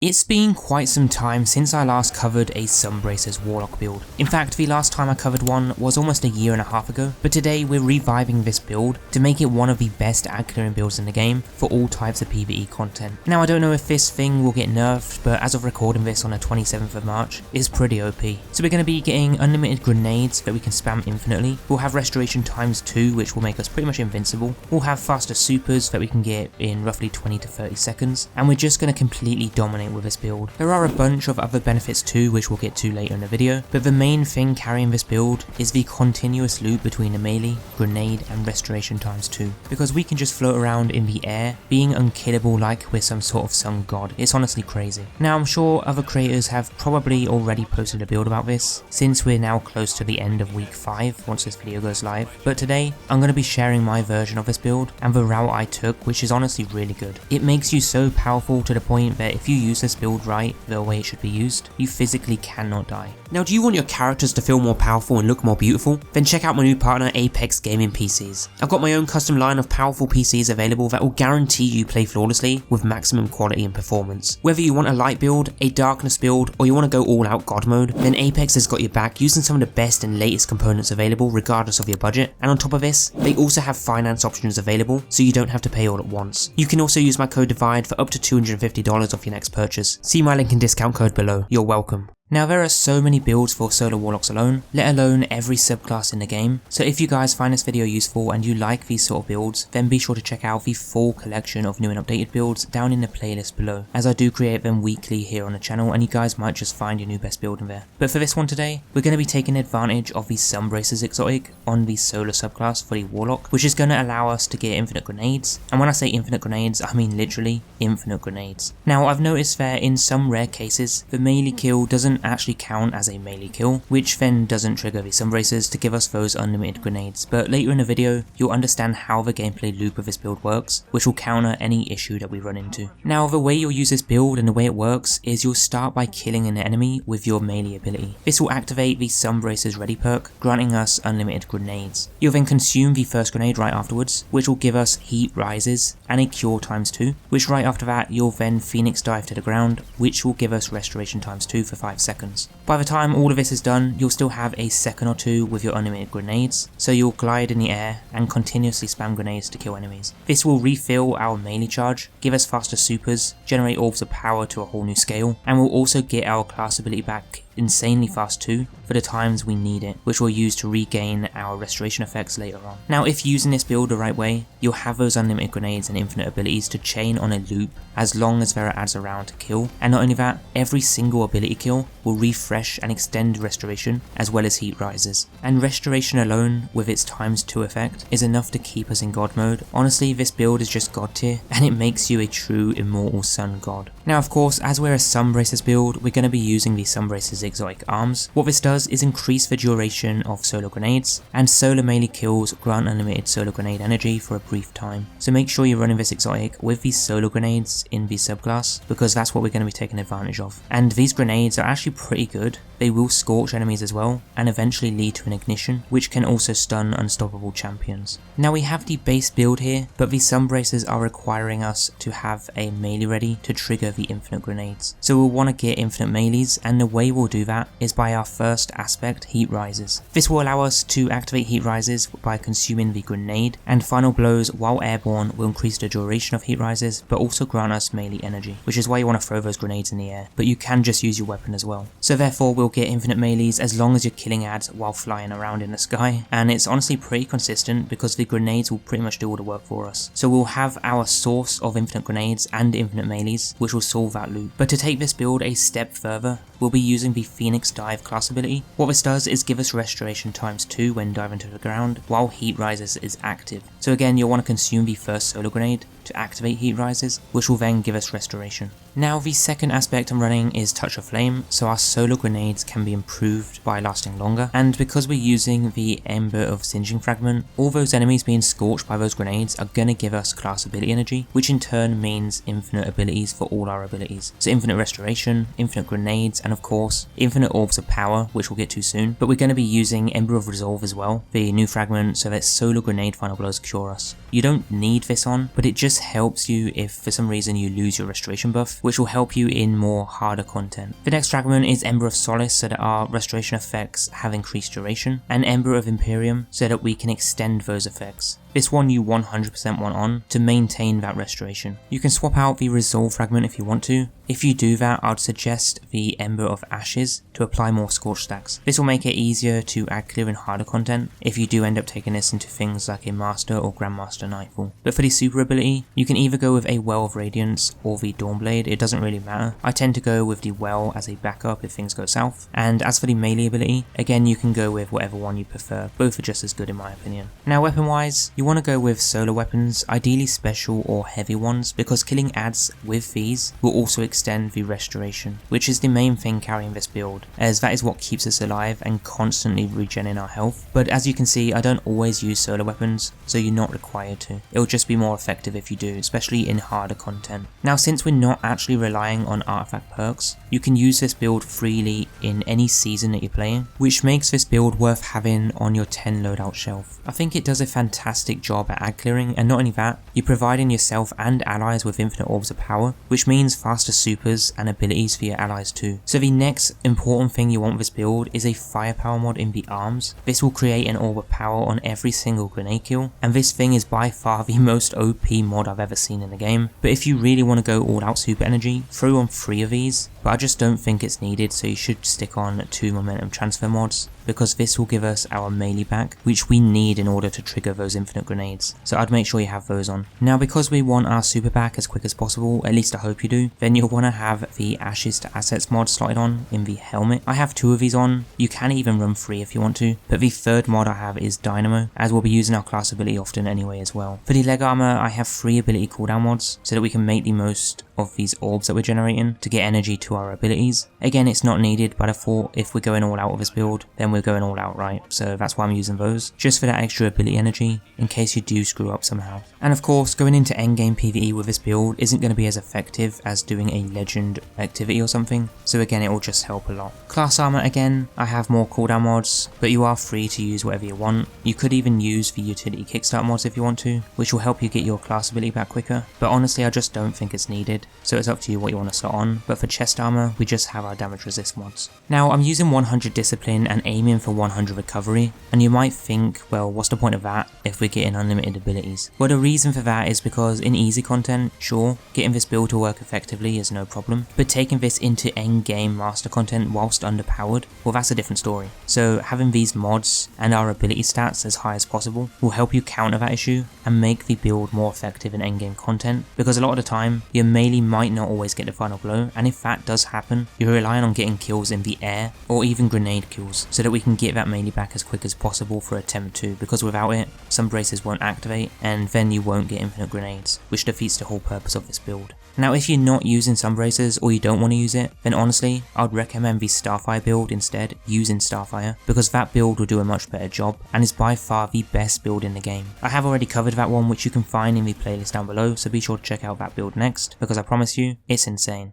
It's been quite some time since I last covered a Sunbracers Warlock build. In fact, the last time I covered one was almost a year and a half ago, but today we're reviving this build to make it one of the best ad clearing builds in the game for all types of PvE content. Now I don't know if this thing will get nerfed, but as of recording this on the 27th of March, it's pretty OP. So we're going to be getting unlimited grenades that we can spam infinitely. We'll have restoration times 2, which will make us pretty much invincible. We'll have faster supers that we can get in roughly 20 to 30 seconds, and we're just going to completely dominate with this build. There are a bunch of other benefits too, which we'll get to later in the video, but the main thing carrying this build is the continuous loop between the melee, grenade and restoration times 2, because we can just float around in the air, being unkillable like we're some sort of sun god. It's honestly crazy. Now I'm sure other creators have probably already posted a build about this, since we're now close to the end of week 5 once this video goes live, but today I'm going to be sharing my version of this build and the route I took, which is honestly really good. It makes you so powerful to the point that if you use this build right the way it should be used, you physically cannot die. Now, do you want your characters to feel more powerful and look more beautiful? Then check out my new partner Apex Gaming PCs. I've got my own custom line of powerful PCs available that will guarantee you play flawlessly with maximum quality and performance. Whether you want a light build, a darkness build, or you want to go all out god mode, then Apex has got your back using some of the best and latest components available regardless of your budget. And on top of this, they also have finance options available so you don't have to pay all at once. You can also use my code DIVIDE for up to $250 off your next purchase. See my link and discount code below. You're welcome. Now there are so many builds for Solar Warlocks alone, let alone every subclass in the game, so if you guys find this video useful and you like these sort of builds, then be sure to check out the full collection of new and updated builds down in the playlist below, as I do create them weekly here on the channel and you guys might just find your new best build in there. But for this one today, we're going to be taking advantage of the Sunbracers exotic on the Solar subclass for the Warlock, which is going to allow us to get infinite grenades, and when I say infinite grenades, I mean literally infinite grenades. Now I've noticed that in some rare cases, the melee kill doesn't actually count as a melee kill, which then doesn't trigger the Sunbracers to give us those unlimited grenades, but later in the video you'll understand how the gameplay loop of this build works, which will counter any issue that we run into. Now the way you'll use this build and the way it works is you'll start by killing an enemy with your melee ability. This will activate the Sunbracers ready perk, granting us unlimited grenades. You'll then consume the first grenade right afterwards, which will give us heat rises and a cure times 2, which right after that you'll then phoenix dive to the ground, which will give us restoration times 2 for 5 seconds. By the time all of this is done, you'll still have a second or two with your unlimited grenades, so you'll glide in the air and continuously spam grenades to kill enemies. This will refill our melee charge, give us faster supers, generate orbs of power to a whole new scale, and will also get our class ability back insanely fast too for the times we need it, which we'll use to regain our restoration effects later on. Now if using this build the right way, you'll have those unlimited grenades and infinite abilities to chain on a loop as long as there are ads around to kill, and not only that, every single ability kill will refresh and extend restoration as well as heat rises. And restoration alone with its times 2 effect is enough to keep us in god mode. Honestly, this build is just god tier and it makes you a true immortal sun god. Now of course, as we're a Sunbracers build, we're going to be using the Sunbracers exotic arms. What this does is increase the duration of solar grenades, and solar melee kills grant unlimited solar grenade energy for a brief time. So make sure you're running this exotic with these solar grenades in the subclass, because that's what we're going to be taking advantage of. And these grenades are actually pretty good. They will scorch enemies as well, and eventually lead to an ignition, which can also stun unstoppable champions. Now we have the base build here, but the Sunbracers are requiring us to have a melee ready to trigger the infinite grenades. So we'll want to get infinite melees, and the way we'll do that is by our first aspect, heat rises. This will allow us to activate heat rises by consuming the grenade, and final blows while airborne will increase the duration of heat rises but also grant us melee energy, which is why you want to throw those grenades in the air, but you can just use your weapon as well. So therefore we'll get infinite melees as long as you're killing ads while flying around in the sky, and it's honestly pretty consistent because the grenades will pretty much do all the work for us. So we'll have our source of infinite grenades and infinite melees, which will solve that loop. But to take this build a step further, we'll be using the Phoenix Dive class ability. What this does is give us restoration times 2 when diving to the ground while heat rises is active. So again, you'll want to consume the first solar grenade to activate heat rises, which will then give us restoration. Now the second aspect I'm running is Touch of Flame, so our solar grenades can be improved by lasting longer, and because we're using the Ember of Singeing fragment, all those enemies being scorched by those grenades are going to give us class ability energy, which in turn means infinite abilities for all our abilities. So infinite restoration, infinite grenades, and and of course, infinite orbs of power, which we'll get to soon, but we're going to be using Ember of Resolve as well, the new fragment, so that Solar Grenade Final Blows cure us. You don't need this on, but it just helps you if for some reason you lose your restoration buff, which will help you in more harder content. The next fragment is Ember of Solace, so that our restoration effects have increased duration, and Ember of Imperium, so that we can extend those effects. This one you 100% want on to maintain that restoration. You can swap out the Resolve fragment if you want to. If you do that, I'd suggest the Ember of Ashes to apply more Scorch stacks. This will make it easier to add clear in harder content if you do end up taking this into things like a Master or Grandmaster Nightfall. But for the super ability, you can either go with a Well of Radiance or the Dawnblade, it doesn't really matter. I tend to go with the Well as a backup if things go south. And as for the melee ability, again you can go with whatever one you prefer, both are just as good in my opinion. Now weapon wise, you want to go with solar weapons, ideally special or heavy ones, because killing adds with these will also extend the restoration, which is the main thing carrying this build, as that is what keeps us alive and constantly regenerating our health. But as you can see, I don't always use solar weapons, so you're not required to. It'll just be more effective if you do, especially in harder content. Now since we're not actually relying on artifact perks, you can use this build freely in any season that you're playing, which makes this build worth having on your 10 loadout shelf. I think it does a fantastic job at ad clearing, and not only that, you're providing yourself and allies with infinite orbs of power, which means faster supers and abilities for your allies too. So the next important thing you want with this build is a firepower mod in the arms. This will create an orb of power on every single grenade kill, and this thing is by far the most OP mod I've ever seen in the game. But if you really want to go all out super energy, throw on 3 of these, but I just don't think it's needed, so you should stick on 2 momentum transfer mods, because this will give us our melee back, which we need in order to trigger those infinite grenades. So I'd make sure you have those on. Now because we want our super back as quick as possible, at least I hope you do, then you'll want to have the Ashes to Assets mod slotted on in the helmet. I have 2 of these on, you can even run 3 if you want to, but the third mod I have is Dynamo, as we'll be using our class ability often anyway as well. For the leg armor, I have 3 ability cooldown mods, so that we can make the most of these orbs that we're generating to get energy to our abilities. Again, it's not needed, but I thought if we're going all out with this build, then we're going all out, right? So that's why I'm using those, just for that extra ability energy, in case you do screw up somehow. And of course, going into endgame PvE with this build isn't going to be as effective as doing a legend activity or something, so again, it will just help a lot. Class armor, again, I have more cooldown mods, but you are free to use whatever you want. You could even use the utility kickstart mods if you want to, which will help you get your class ability back quicker, but honestly, I just don't think it's needed. So it's up to you what you want to slot on, but for chest armor, we just have our damage resist mods. Now I'm using 100 discipline and aiming for 100 recovery, and you might think, well, what's the point of that if we're getting unlimited abilities? Well, the reason for that is because in easy content, sure, getting this build to work effectively is no problem, but taking this into end game master content whilst underpowered, well, that's a different story. So having these mods and our ability stats as high as possible will help you counter that issue and make the build more effective in end game content, because a lot of the time your melee might not always get the final blow, and if that does happen, you're relying on getting kills in the air or even grenade kills, so that we can get that melee back as quick as possible for attempt 2, because without it, Sunbracers won't activate, and then you won't get infinite grenades, which defeats the whole purpose of this build. Now if you're not using Sunbracers or you don't want to use it, then honestly, I'd recommend the Starfire build instead, using Starfire, because that build will do a much better job, and is by far the best build in the game. I have already covered that one, which you can find in the playlist down below, so be sure to check out that build next, because I promise you, it's insane.